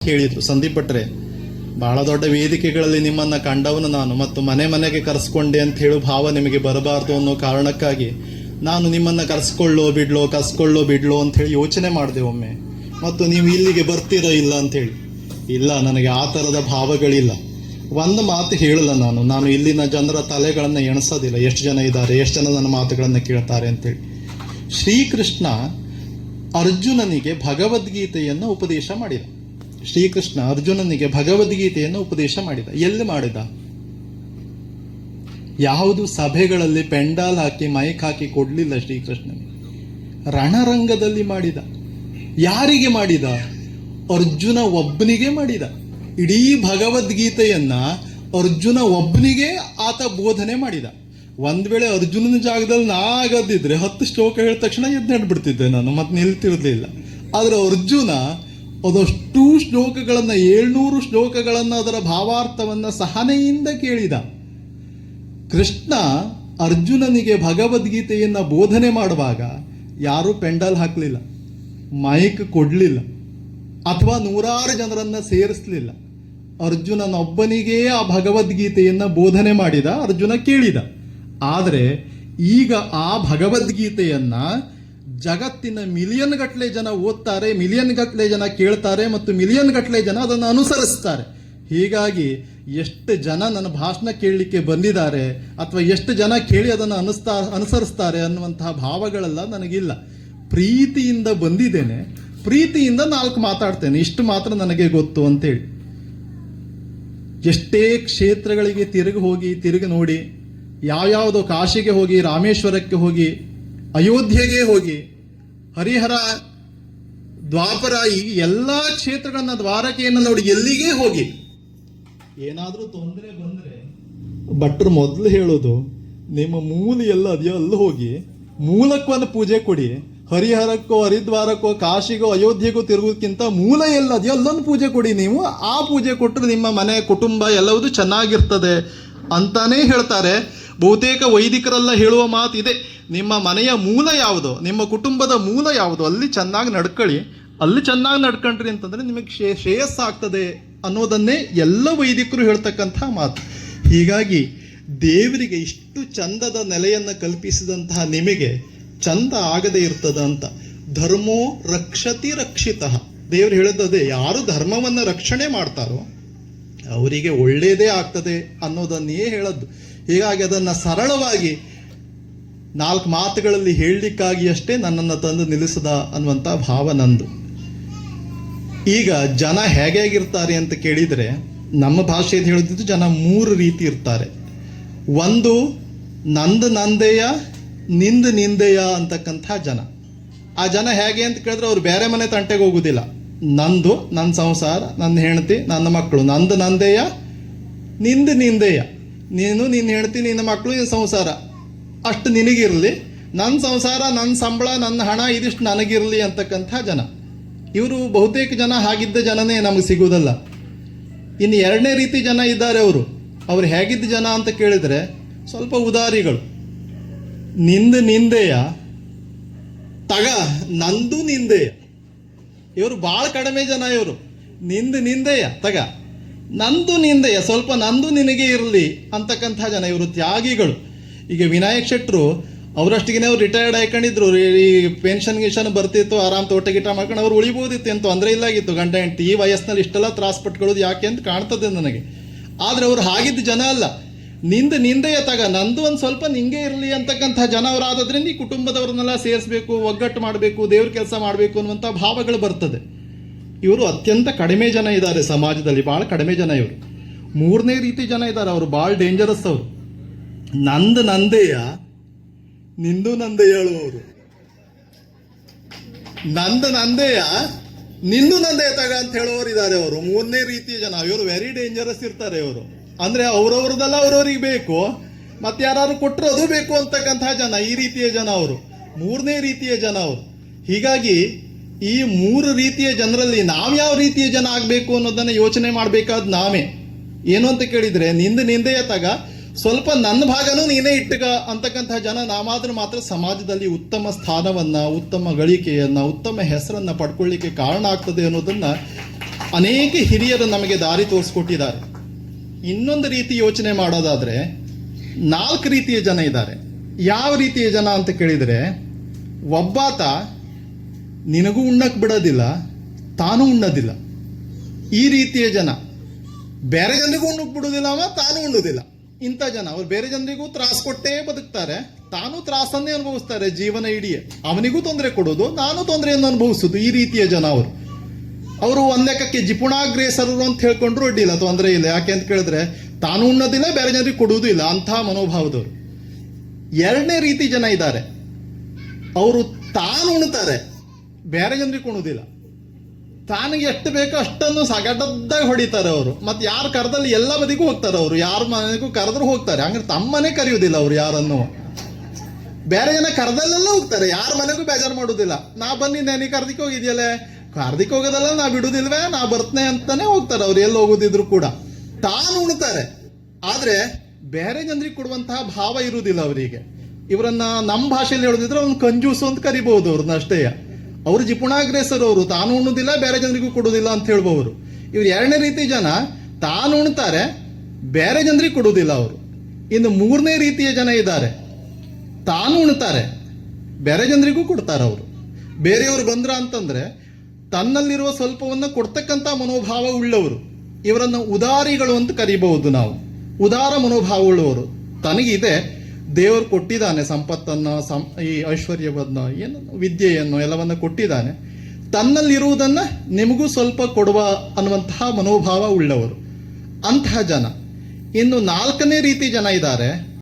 ಹೇಳಿದ್ರು ಸಂದೀಪ್ ಭಟ್ರೆ, ಬಹಳ ದೊಡ್ಡ ವೇದಿಕೆಗಳಲ್ಲಿ ನಿಮ್ಮನ್ನ ಕಂಡವನು ನಾನು, ಮತ್ತು ಮನೆ ಮನೆಗೆ ಕರೆಸ್ಕೊಂಡೆ ಅಂತ ಹೇಳೋ ಭಾವ ನಿಮಗೆ ಬರಬಾರ್ದು ಅನ್ನೋ ಕಾರಣಕ್ಕಾಗಿ ನಾನು ನಿಮ್ಮನ್ನ ಕರೆಸ್ಕೊಳ್ಳೋ ಬಿಡ್ಲೋ ಅಂತ ಹೇಳಿ ಯೋಚನೆ ಮಾಡಿದೆ ಒಮ್ಮೆ. ಮತ್ತು ನೀವು ಇಲ್ಲಿಗೆ ಬರ್ತೀರೋ ಇಲ್ಲ ಅಂತ ಹೇಳಿ. ಇಲ್ಲ, ನನಗೆ ಆ ಥರದ ಭಾವಗಳಿಲ್ಲ. ಒಂದು ಮಾತು ಹೇಳಲ್ಲ ನಾನು ಇಲ್ಲಿನ ಜನರ ತಲೆಗಳನ್ನು ಎಣಿಸೋದಿಲ್ಲ, ಎಷ್ಟು ಜನ ಇದ್ದಾರೆ, ಎಷ್ಟು ಜನ ನನ್ನ ಮಾತುಗಳನ್ನು ಕೇಳ್ತಾರೆ ಅಂತೇಳಿ. ಶ್ರೀಕೃಷ್ಣ ಅರ್ಜುನನಿಗೆ ಭಗವದ್ಗೀತೆಯನ್ನು ಉಪದೇಶ ಮಾಡಿದ. ಶ್ರೀಕೃಷ್ಣ ಅರ್ಜುನನಿಗೆ ಭಗವದ್ಗೀತೆಯನ್ನು ಉಪದೇಶ ಮಾಡಿದ. ಎಲ್ಲಿ ಮಾಡಿದ? ಯಾವುದು ಸಭೆಗಳಲ್ಲಿ ಪೆಂಡಾಲ್ ಹಾಕಿ ಮೈಕ್ ಹಾಕಿ ಕೊಡ್ಲಿಲ್ಲ ಶ್ರೀಕೃಷ್ಣನಿಗೆ. ರಣರಂಗದಲ್ಲಿ ಮಾಡಿದ. ಯಾರಿಗೆ ಮಾಡಿದ? ಅರ್ಜುನ ಒಬ್ಬನಿಗೆ ಮಾಡಿದ. ಇಡೀ ಭಗವದ್ಗೀತೆಯನ್ನ ಅರ್ಜುನ ಒಬ್ಬನಿಗೆ ಆತ ಬೋಧನೆ ಮಾಡಿದ. ಒಂದ್ ವೇಳೆ ಅರ್ಜುನನ ಜಾಗದಲ್ಲಿ ನಾ ಆಗದಿದ್ರೆ 10 ಶ್ಲೋಕ ಹೇಳಿದ ತಕ್ಷಣ ಎದ್ದು ನಡ್ಬಿಡ್ತಿದ್ದೆ ನಾನು, ಮತ್ತೆ ನಿಲ್ತಿರ್ಲಿಲ್ಲ. ಆದ್ರೆ ಅರ್ಜುನ ಅದಷ್ಟು ಶ್ಲೋಕಗಳನ್ನ 700 ಶ್ಲೋಕಗಳನ್ನ ಅದರ ಭಾವಾರ್ಥವನ್ನ ಸಹನೆಯಿಂದ ಕೇಳಿದ. ಕೃಷ್ಣ ಅರ್ಜುನನಿಗೆ ಭಗವದ್ಗೀತೆಯನ್ನ ಬೋಧನೆ ಮಾಡುವಾಗ ಯಾರೂ ಪೆಂಡಲ್ ಹಾಕಲಿಲ್ಲ, ಮೈಕ್ ಕೊಡ್ಲಿಲ್ಲ, ಅಥವಾ 100 ಜನರನ್ನ ಸೇರಿಸಲಿಲ್ಲ. ಅರ್ಜುನನೊಬ್ಬನಿಗೇ ಆ ಭಗವದ್ಗೀತೆಯನ್ನ ಬೋಧನೆ ಮಾಡಿದ, ಅರ್ಜುನ ಕೇಳಿದ. ಆದರೆ ಈಗ ಆ ಭಗವದ್ಗೀತೆಯನ್ನ ಜಗತ್ತಿನ ಮಿಲಿಯನ್ ಗಟ್ಟಲೆ ಜನ ಓದ್ತಾರೆ, ಮಿಲಿಯನ್ ಗಟ್ಟಲೆ ಜನ ಕೇಳ್ತಾರೆ, ಮತ್ತು ಮಿಲಿಯನ್ ಗಟ್ಟಲೆ ಜನ ಅದನ್ನು ಅನುಸರಿಸ್ತಾರೆ. ಹೀಗಾಗಿ ಎಷ್ಟು ಜನ ನನ್ನ ಭಾಷಣ ಕೇಳಲಿಕ್ಕೆ ಬಂದಿದ್ದಾರೆ ಅಥವಾ ಎಷ್ಟು ಜನ ಕೇಳಿ ಅದನ್ನು ಅನುಸರಿಸ್ತಾರೆ ಅನ್ನುವಂತಹ ಭಾವಗಳೆಲ್ಲ ನನಗಿಲ್ಲ. ಪ್ರೀತಿಯಿಂದ ಬಂದಿದ್ದೇನೆ, ಪ್ರೀತಿಯಿಂದ 4 ಮಾತಾಡ್ತೇನೆ, ಇಷ್ಟು ಮಾತ್ರ ನನಗೆ ಗೊತ್ತು ಅಂತೇಳಿ. ಎಷ್ಟೇ ಕ್ಷೇತ್ರಗಳಿಗೆ ತಿರುಗಿ ನೋಡಿ, ಯಾವ್ಯಾವುದೋ ಕಾಶಿಗೆ ಹೋಗಿ, ರಾಮೇಶ್ವರಕ್ಕೆ ಹೋಗಿ, ಅಯೋಧ್ಯೆಗೆ ಹೋಗಿ, ಹರಿಹರ, ದ್ವಾಪರ, ಈ ಎಲ್ಲ ಕ್ಷೇತ್ರಗಳನ್ನ, ದ್ವಾರಕೆಯನ್ನು ನೋಡಿ, ಎಲ್ಲಿಗೆ ಹೋಗಿ ಏನಾದರೂ ತೊಂದರೆ ಬಂದ್ರೆ ಭಟ್ರು ಮೊದಲು ಹೇಳೋದು, ನಿಮ್ಮ ಮೂಲ ಎಲ್ಲ ಅದೆಯೋ ಅಲ್ಲಿ ಹೋಗಿ ಮೂಲಕ್ಕೊಂದು ಪೂಜೆ ಕೊಡಿ. ಹರಿಹರಕ್ಕೋ, ಹರಿದ್ವಾರಕ್ಕೋ, ಕಾಶಿಗೋ, ಅಯೋಧ್ಯೆಗೋ ತಿರುಗೋದಕ್ಕಿಂತ ಮೂಲ ಎಲ್ಲ ಅದೆಯೋ ಅಲ್ಲೊಂದು ಪೂಜೆ ಕೊಡಿ. ನೀವು ಆ ಪೂಜೆ ಕೊಟ್ಟರೆ ನಿಮ್ಮ ಮನೆ, ಕುಟುಂಬ ಎಲ್ಲವೂ ಚೆನ್ನಾಗಿರ್ತದೆ ಅಂತಾನೇ ಹೇಳ್ತಾರೆ. ಬಹುತೇಕ ವೈದಿಕರೆಲ್ಲ ಹೇಳುವ ಮಾತು ಇದೆ, ನಿಮ್ಮ ಮನೆಯ ಮೂಲ ಯಾವುದೋ, ನಿಮ್ಮ ಕುಟುಂಬದ ಮೂಲ ಯಾವುದೋ ಅಲ್ಲಿ ಚೆನ್ನಾಗಿ ನಡ್ಕೊಳ್ಳಿ, ಅಲ್ಲಿ ಚೆನ್ನಾಗಿ ನಡ್ಕೊಂಡ್ರಿ ಅಂತಂದ್ರೆ ನಿಮಗೆ ಶ್ರೇಯಸ್ಸಾಗ್ತದೆ ಅನ್ನೋದನ್ನೇ ಎಲ್ಲ ವೈದಿಕರು ಹೇಳ್ತಕ್ಕಂಥ ಮಾತು. ಹೀಗಾಗಿ ದೇವರಿಗೆ ಇಷ್ಟು ಚಂದದ ನೆಲೆಯನ್ನು ಕಲ್ಪಿಸಿದಂತಹ ನಿಮಗೆ ಚಂದ ಆಗದೆ ಇರ್ತದ ಅಂತ. ಧರ್ಮೋ ರಕ್ಷತಿ ರಕ್ಷಿತಃ, ದೇವರು ಹೇಳೋದೇ, ಯಾರು ಧರ್ಮವನ್ನು ರಕ್ಷಣೆ ಮಾಡ್ತಾರೋ ಅವರಿಗೆ ಒಳ್ಳೆಯದೇ ಆಗ್ತದೆ ಅನ್ನೋದನ್ನೇ ಹೇಳದ್ದು. ಹೀಗಾಗಿ ಅದನ್ನು ಸರಳವಾಗಿ 4 ಮಾತುಗಳಲ್ಲಿ ಹೇಳಲಿಕ್ಕಾಗಿ ಅಷ್ಟೇ ನನ್ನನ್ನು ತಂದು ನಿಲ್ಲಿಸದ ಅನ್ನುವಂಥ ಭಾವ ನಂದು. ಈಗ ಜನ ಹೇಗಿರ್ತಾರೆ ಅಂತ ಕೇಳಿದರೆ, ನಮ್ಮ ಭಾಷೆಯಲ್ಲಿ ಹೇಳೋದಿದ್ದು ಜನ 3 ರೀತಿ ಇರ್ತಾರೆ. ಒಂದು ನಂದೆಯ, ನಿಂದೆಯ ಅಂತಕ್ಕಂಥ ಜನ. ಆ ಜನ ಹೇಗೆ ಅಂತ ಕೇಳಿದ್ರೆ, ಅವ್ರು ಬೇರೆ ಮನೆ ತಂಟೆಗೆ ಹೋಗುದಿಲ್ಲ. ನಂದು, ನನ್ನ ಸಂಸಾರ, ನನ್ನ ಹೆಂಡತಿ, ನನ್ನ ಮಕ್ಕಳು, ನಂದೆಯ, ನಿಂದೆಯ, ನೀನು, ನಿನ್ನ ಹೆಂಡತಿ, ನಿನ್ನ ಮಕ್ಕಳು, ನಿನ್ನ ಸಂಸಾರ ಅಷ್ಟು ನಿನಗಿರಲಿ, ನನ್ನ ಸಂಸಾರ, ನನ್ನ ಸಂಬಳ, ನನ್ನ ಹಣ ಇದಿಷ್ಟು ನನಗಿರಲಿ ಅಂತಕ್ಕಂಥ ಜನ. ಇವರು ಬಹುತೇಕ ಜನ ಹಾಗಿದ್ದ ಜನನೇ ನಮಗೆ ಸಿಗುವುದಲ್ಲ. ಇನ್ನು 2ನೇ ರೀತಿ ಜನ ಇದ್ದಾರೆ. ಅವರು ಹೇಗಿದ್ದ ಜನ ಅಂತ ಕೇಳಿದರೆ ಸ್ವಲ್ಪ ಉದಾರಿಗಳು. ನಿಂದೆಯ, ತಗ ನಂದು ನಿಂದೆಯ, ಇವರು ಭಾಳ ಕಡಿಮೆ ಜನ. ಇವರು ನಿಂದೆಯ, ತಗ ನಂದು ನಿಂದೆಯ, ಸ್ವಲ್ಪ ನಂದು ನಿನಗೆ ಇರಲಿ ಅಂತಕ್ಕಂಥ ಜನ. ಇವರು ತ್ಯಾಗಿಗಳು. ಈಗ ವಿನಾಯಕ್ ಶೆಟ್ಟರು ಅವರಷ್ಟಿಗೆ ಅವ್ರು ರಿಟೈರ್ಡ್ ಆಯ್ಕೊಂಡಿದ್ರು, ಈ ಪೆನ್ಷನ್ ಬರ್ತಿತ್ತು, ಆರಾಮ್ ತೋಟ ಗಿಟ ಮಾಡ್ಕೊಂಡು ಅವ್ರು ಉಳಿಬೋದಿತ್ತು, ಅಂತ ತೊಂದರೆ ಇಲ್ಲಾಗಿತ್ತು. ಗಂಡ ಹೆಂಡತಿ ಈ ವಯಸ್ಸಿನಲ್ಲಿ ಇಷ್ಟೆಲ್ಲ ತ್ರಾಸ ಪಟ್ಕೊಳ್ಳೋದು ಯಾಕೆ ಅಂತ ಕಾಣ್ತದೆ ನನಗೆ. ಆದರೆ ಅವ್ರು ಹಾಗಿದ್ದ ಜನ ಅಲ್ಲ. ನಿಂದೆಯ, ತಗ ನಂದು ಒಂದು ಸ್ವಲ್ಪ ನಿಂಗೆ ಇರಲಿ ಅಂತಕ್ಕಂಥ ಜನ ಅವರಾದ್ರಿಂದ ಈ ಕುಟುಂಬದವ್ರನ್ನೆಲ್ಲ ಸೇರಿಸಬೇಕು, ಒಗ್ಗಟ್ಟು ಮಾಡಬೇಕು, ದೇವ್ರ ಕೆಲಸ ಮಾಡಬೇಕು ಅನ್ನುವಂಥ ಭಾವಗಳು ಬರ್ತದೆ. ಇವರು ಅತ್ಯಂತ ಕಡಿಮೆ ಜನ ಇದ್ದಾರೆ ಸಮಾಜದಲ್ಲಿ, ಭಾಳ ಕಡಿಮೆ ಜನ ಇವರು. 3ನೇ ರೀತಿ ಜನ ಇದ್ದಾರೆ, ಅವರು ಭಾಳ ಡೇಂಜರಸ್. ಅವರು ನಂದೆಯ, ನಂದೆಯ ಹೇಳುವವರು. ನಂದೆಯ, ನಂದೆಯ ತಗ ಅಂತ ಹೇಳುವವರು ಇದ್ದಾರೆ. ಅವರು 3ನೇ ರೀತಿಯ ಜನ. ಇವರು ವೆರಿ ಡೇಂಜರಸ್ ಇರ್ತಾರೆ. ಇವರು ಅಂದ್ರೆ ಅವ್ರವ್ರದ್ದೆಲ್ಲ ಅವ್ರವ್ರಿಗೆ ಬೇಕು, ಮತ್ತೆ ಯಾರು ಕೊಟ್ಟರು ಅದು ಬೇಕು ಅಂತಕ್ಕಂಥ ಜನ. ಈ ರೀತಿಯ ಜನ ಅವರು 3ನೇ ರೀತಿಯ ಜನ ಅವರು. ಹೀಗಾಗಿ ಈ 3 ರೀತಿಯ ಜನರಲ್ಲಿ ನಾವು ಯಾವ ರೀತಿಯ ಜನ ಆಗಬೇಕು ಅನ್ನೋದನ್ನ ಯೋಚನೆ ಮಾಡಬೇಕಾದ ನಾವೇ. ಏನು ಅಂತ ಕೇಳಿದ್ರೆ, ನಿಂದೆಯ ತಗ, ಸ್ವಲ್ಪ ನನ್ನ ಭಾಗನೂ ನೀನೇ ಇಟ್ಟಗ ಅಂತಕ್ಕಂಥ ಜನ ನಾವಾದ್ರೂ ಮಾತ್ರ ಸಮಾಜದಲ್ಲಿ ಉತ್ತಮ ಸ್ಥಾನವನ್ನ, ಉತ್ತಮ ಗಳಿಕೆಯನ್ನ, ಉತ್ತಮ ಹೆಸರನ್ನ ಪಡ್ಕೊಳ್ಳಿಕ್ಕೆ ಕಾರಣ ಆಗ್ತದೆ ಅನ್ನೋದನ್ನ ಅನೇಕ ಹಿರಿಯರು ನಮಗೆ ದಾರಿ ತೋರಿಸ್ಕೊಟ್ಟಿದ್ದಾರೆ. ಇನ್ನೊಂದು ರೀತಿ ಯೋಚನೆ ಮಾಡೋದಾದ್ರೆ 4 ರೀತಿಯ ಜನ ಇದ್ದಾರೆ. ಯಾವ ರೀತಿಯ ಜನ ಅಂತ ಕೇಳಿದರೆ, ಒಬ್ಬಾತ ನಿನಗೂ ಉಣ್ಣಕ್ಕೆ ಬಿಡೋದಿಲ್ಲ, ತಾನು ಉಣ್ಣೋದಿಲ್ಲ. ಈ ರೀತಿಯ ಜನ. ಬೇರೆ ಜನರಿಗೂ ಉಣ್ಣಕ್ಕೆ ಬಿಡೋದಿಲ್ಲ, ಅವ ತಾನು ಉಣ್ಣೋದಿಲ್ಲ. ಇಂಥ ಜನ ಅವ್ರು ಬೇರೆ ಜನರಿಗೂ ತ್ರಾಸ ಕೊಟ್ಟೇ ಬದುಕ್ತಾರೆ, ತಾನು ತ್ರಾಸನ್ನೇ ಅನುಭವಿಸ್ತಾರೆ ಜೀವನ ಇಡೀ. ಅವನಿಗೂ ತೊಂದರೆ ಕೊಡೋದು, ನಾನು ತೊಂದರೆಯನ್ನು ಅನುಭವಿಸೋದು. ಈ ರೀತಿಯ ಜನ ಅವರು ಒಂದ್ ಲೆಕ್ಕಕ್ಕೆ ಜಿಪುಣಾಗ್ರೇಸರರು ಅಂತ ಹೇಳ್ಕೊಂಡ್ರು ಅಡ್ಡಿಲ್ಲ, ತೊಂದರೆ ಇಲ್ಲ. ಯಾಕೆ ಅಂತ ಕೇಳಿದ್ರೆ ತಾನು ಉಣ್ಣೋದಿಲ್ಲ, ಬೇರೆ ಜನರಿಗೆ ಕೊಡುವುದೂ ಇಲ್ಲ, ಅಂಥ ಮನೋಭಾವದವರು. 2ನೇ ರೀತಿ ಜನ ಇದ್ದಾರೆ. ಅವರು ತಾನು ಉಣ್ತಾರೆ, ಬೇರೆ ಜನರಿಗೆ ಉಣುವುದಿಲ್ಲ. ತಾನಿಗೆ ಎಷ್ಟು ಬೇಕೋ ಅಷ್ಟನ್ನು ಸಗಡದ್ದಾಗಿ ಹೊಡಿತಾರೆ ಅವರು. ಮತ್ತೆ ಯಾರು ಕರೆದಲ್ಲಿ ಎಲ್ಲ ಬದಿಗೂ ಹೋಗ್ತಾರೆ ಅವರು, ಯಾರ ಮನೆಗೂ ಕರೆದ್ರು ಹೋಗ್ತಾರೆ. ಹಂಗಾರೆ ತಮ್ಮ ಮನೆ ಕರೆಯುವುದಿಲ್ಲ ಅವರು ಯಾರನ್ನು. ಬೇರೆ ಜನ ಕರೆದಲ್ಲೆಲ್ಲ ಹೋಗ್ತಾರೆ, ಯಾರ ಮನೆಗೂ ಬೇಜಾರು ಮಾಡೋದಿಲ್ಲ. ನಾ ಬಂದಿದ್ದೆ, ನೀ ಕರ್ದಿಕ್ಕೆ ಹೋಗಿದ್ಯಲ್ಲ, ಕರ್ದಿಕ್ಕೆ ಹೋಗೋದಲ್ಲ, ನಾ ಬಿಡುದಿಲ್ವೇ, ನಾ ಬರ್ತನೆ ಅಂತಾನೆ ಹೋಗ್ತಾರೆ ಅವ್ರು, ಎಲ್ಲಿ ಹೋಗೋದಿದ್ರು ಕೂಡ. ತಾನು ಉಣ್ತಾರೆ, ಆದ್ರೆ ಬೇರೆ ಜನರಿಗೆ ಕೊಡುವಂತಹ ಭಾವ ಇರುವುದಿಲ್ಲ ಅವರಿಗೆ. ಇವರನ್ನ ನಮ್ಮ ಭಾಷೆಯಲ್ಲಿ ಹೇಳೋದಿದ್ರೆ ಅವ್ನು ಕಂಜೂಸು ಅಂತ ಕರಿಬಹುದು ಅವ್ರನ್ನ ಅಷ್ಟೇ. ಅವರು ಜಿಪುಣಾಗ್ರೇಸರ್, ಅವರು ತಾನು ಉಣ್ಣುದಿಲ್ಲ, ಬೇರೆ ಜನರಿಗೂ ಕೊಡುವುದಿಲ್ಲ ಅಂತ ಹೇಳ್ಬೋದು. ಇವ್ರು 2ನೇ ರೀತಿ ಜನ, ತಾನು ಉಣ್ತಾರೆ, ಬೇರೆ ಜನರಿಗೆ ಕೊಡುವುದಿಲ್ಲ ಅವರು. ಇನ್ನು 3ನೇ ರೀತಿಯ ಜನ ಇದ್ದಾರೆ. ತಾನು ಉಣ್ತಾರೆ, ಬೇರೆ ಜನರಿಗೂ ಕೊಡ್ತಾರೆ ಅವರು. ಬೇರೆಯವರು ಬಂದ್ರ ಅಂತಂದ್ರೆ ತನ್ನಲ್ಲಿರುವ ಸ್ವಲ್ಪವನ್ನ ಕೊಡ್ತಕ್ಕಂಥ ಮನೋಭಾವ ಉಳ್ಳವರು. ಇವರನ್ನು ಉದಾರಿಗಳು ಅಂತ ಕರಿಬಹುದು ನಾವು. ಉದಾರ ಮನೋಭಾವ ಉಳ್ಳವರು. ತನಗಿದೆ, ದೇವರು ಕೊಟ್ಟಿದ್ದಾನೆ ಸಂಪತ್ತನ್ನು, ಈ ಐಶ್ವರ್ಯವನ್ನ, ಏನು ವಿದ್ಯೆಯನ್ನು ಎಲ್ಲವನ್ನ ಕೊಟ್ಟಿದ್ದಾನೆ, ತನ್ನಲ್ಲಿರುವುದನ್ನ ನಿಮಗೂ ಸ್ವಲ್ಪ ಕೊಡುವ ಅನ್ನುವಂತಹ ಮನೋಭಾವ ಉಳ್ಳವರು, ಅಂತಹ ಜನ. ಇನ್ನು 4ನೇ ರೀತಿ ಜನ ಇದ್ದಾರೆ.